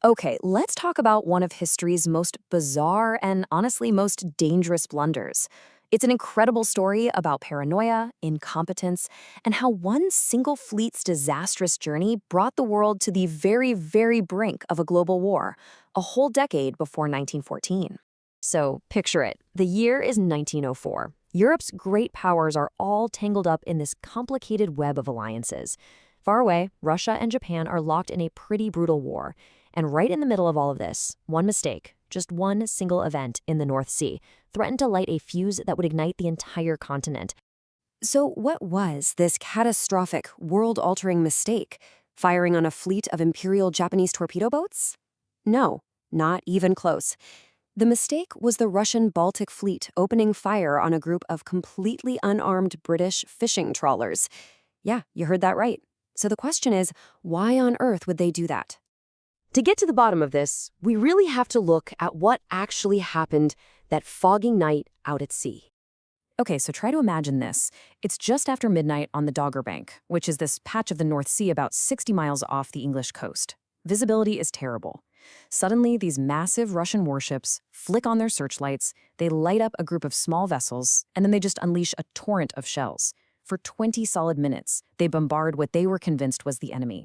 Okay, let's talk about one of history's most bizarre and honestly most dangerous blunders. It's an incredible story about paranoia, incompetence, and how one single fleet's disastrous journey brought the world to the very, very brink of a global war, a whole decade before 1914. So, picture it. The year is 1904. Europe's great powers are all tangled up in this complicated web of alliances. Far away, Russia and Japan are locked in a pretty brutal war. And right in the middle of all of this, one mistake, just one single event in the North Sea, threatened to light a fuse that would ignite the entire continent. So, what was this catastrophic, world altering mistake? Firing on a fleet of Imperial Japanese torpedo boats? No, not even close. The mistake was the Russian Baltic Fleet opening fire on a group of completely unarmed British fishing trawlers. Yeah, you heard that right. So the question is, why on earth would they do that? To get to the bottom of this, we really have to look at what actually happened that foggy night out at sea. Okay, so try to imagine this. It's just after midnight on the Dogger Bank, which is this patch of the North Sea about 60 miles off the English coast. Visibility is terrible. Suddenly, these massive Russian warships flick on their searchlights, they light up a group of small vessels, and then they just unleash a torrent of shells. For 20 solid minutes, they bombard what they were convinced was the enemy.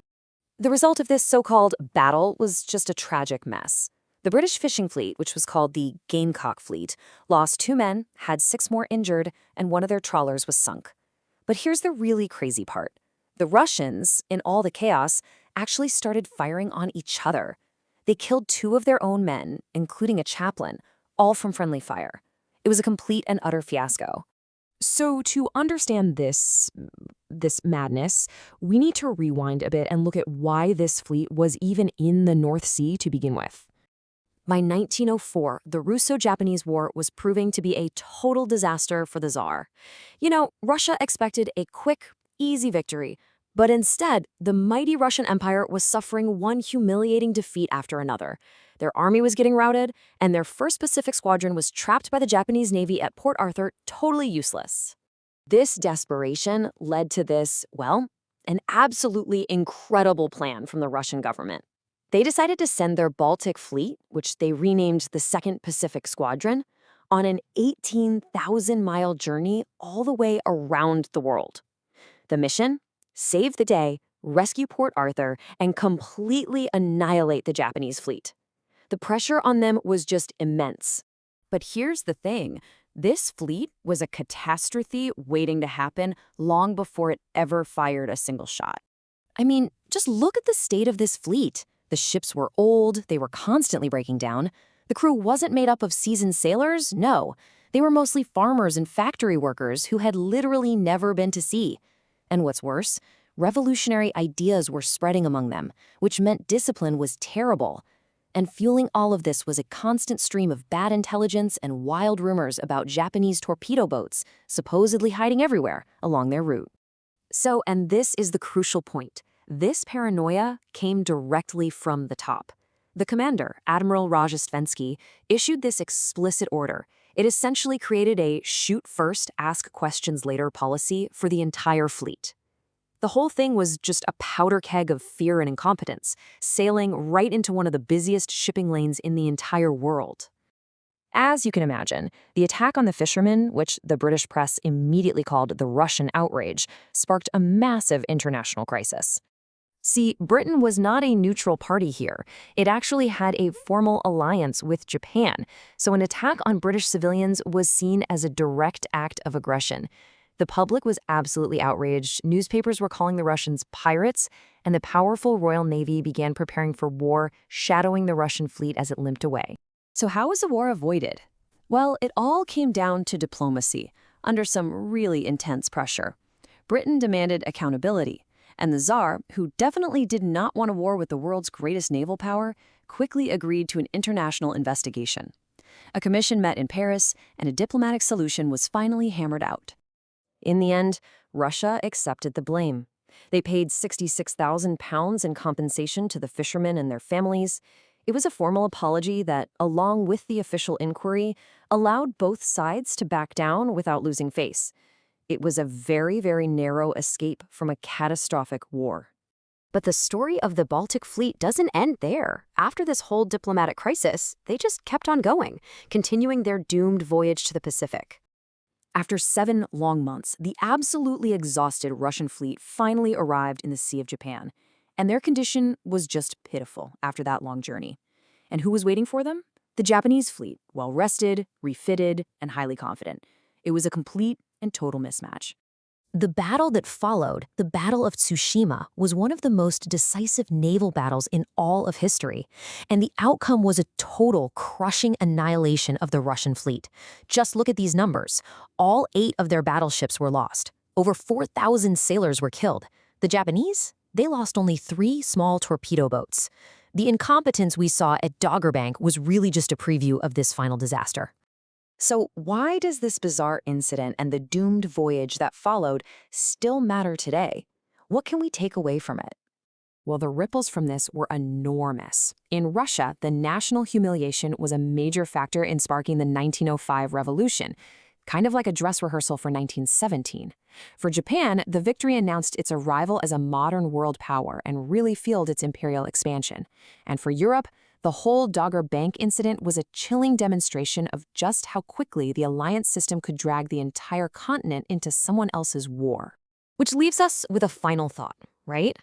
The result of this so-called battle was just a tragic mess. The British fishing fleet, which was called the Gamecock Fleet, lost 2 men, had 6 more injured, and one of their trawlers was sunk. But here's the really crazy part. The Russians, in all the chaos, actually started firing on each other. They killed 2 of their own men, including a chaplain, all from friendly fire. It was a complete and utter fiasco. So to understand this madness, we need to rewind a bit and look at why this fleet was even in the North Sea to begin with. By 1904, the Russo-Japanese War was proving to be a total disaster for the Tsar. Russia expected a quick, easy victory, but instead, the mighty Russian Empire was suffering one humiliating defeat after another. Their army was getting routed, and their 1st Pacific Squadron was trapped by the Japanese Navy at Port Arthur, totally useless. This desperation led to an absolutely incredible plan from the Russian government. They decided to send their Baltic Fleet, which they renamed the 2nd Pacific Squadron, on an 18,000-mile journey all the way around the world. The mission? Save the day, rescue Port Arthur, and completely annihilate the Japanese fleet. The pressure on them was just immense. But here's the thing. This fleet was a catastrophe waiting to happen long before it ever fired a single shot. I mean, just look at the state of this fleet. The ships were old, they were constantly breaking down. The crew wasn't made up of seasoned sailors, no. They were mostly farmers and factory workers who had literally never been to sea. And what's worse, revolutionary ideas were spreading among them, which meant discipline was terrible. And fueling all of this was a constant stream of bad intelligence and wild rumors about Japanese torpedo boats supposedly hiding everywhere along their route. And this is the crucial point. This paranoia came directly from the top. The commander, Admiral Rajastvenski, issued this explicit order. It essentially created a shoot first, ask questions later policy for the entire fleet. The whole thing was just a powder keg of fear and incompetence, sailing right into one of the busiest shipping lanes in the entire world. As you can imagine, the attack on the fishermen, which the British press immediately called the Russian outrage, sparked a massive international crisis. See, Britain was not a neutral party here. It actually had a formal alliance with Japan, so an attack on British civilians was seen as a direct act of aggression. The public was absolutely outraged, newspapers were calling the Russians pirates, and the powerful Royal Navy began preparing for war, shadowing the Russian fleet as it limped away. So how was the war avoided? Well, it all came down to diplomacy, under some really intense pressure. Britain demanded accountability, and the Tsar, who definitely did not want a war with the world's greatest naval power, quickly agreed to an international investigation. A commission met in Paris, and a diplomatic solution was finally hammered out. In the end, Russia accepted the blame. They paid £66,000 in compensation to the fishermen and their families. It was a formal apology that, along with the official inquiry, allowed both sides to back down without losing face. It was a very, very narrow escape from a catastrophic war. But the story of the Baltic Fleet doesn't end there. After this whole diplomatic crisis, they just kept on going, continuing their doomed voyage to the Pacific. After 7 long months, the absolutely exhausted Russian fleet finally arrived in the Sea of Japan, and their condition was just pitiful after that long journey. And who was waiting for them? The Japanese fleet, well-rested, refitted, and highly confident. It was a complete and total mismatch. The battle that followed, the Battle of Tsushima, was one of the most decisive naval battles in all of history, and the outcome was a total crushing annihilation of the Russian fleet. Just look at these numbers. All 8 of their battleships were lost. Over 4,000 sailors were killed. The Japanese? They lost only 3 small torpedo boats. The incompetence we saw at Dogger Bank was really just a preview of this final disaster. So why does this bizarre incident and the doomed voyage that followed still matter today? What can we take away from it? Well, the ripples from this were enormous. In Russia, the national humiliation was a major factor in sparking the 1905 revolution, kind of like a dress rehearsal for 1917. For Japan, the victory announced its arrival as a modern world power and really fueled its imperial expansion. And for Europe, the whole Dogger Bank incident was a chilling demonstration of just how quickly the alliance system could drag the entire continent into someone else's war. Which leaves us with a final thought, right?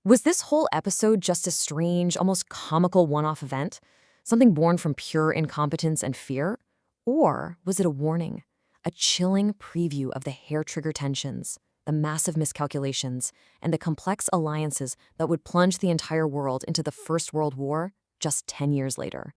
Was this whole episode just a strange, almost comical one-off event? Something born from pure incompetence and fear? Or was it a warning? A chilling preview of the hair-trigger tensions, the massive miscalculations, and the complex alliances that would plunge the entire world into the First World War just 10 years later?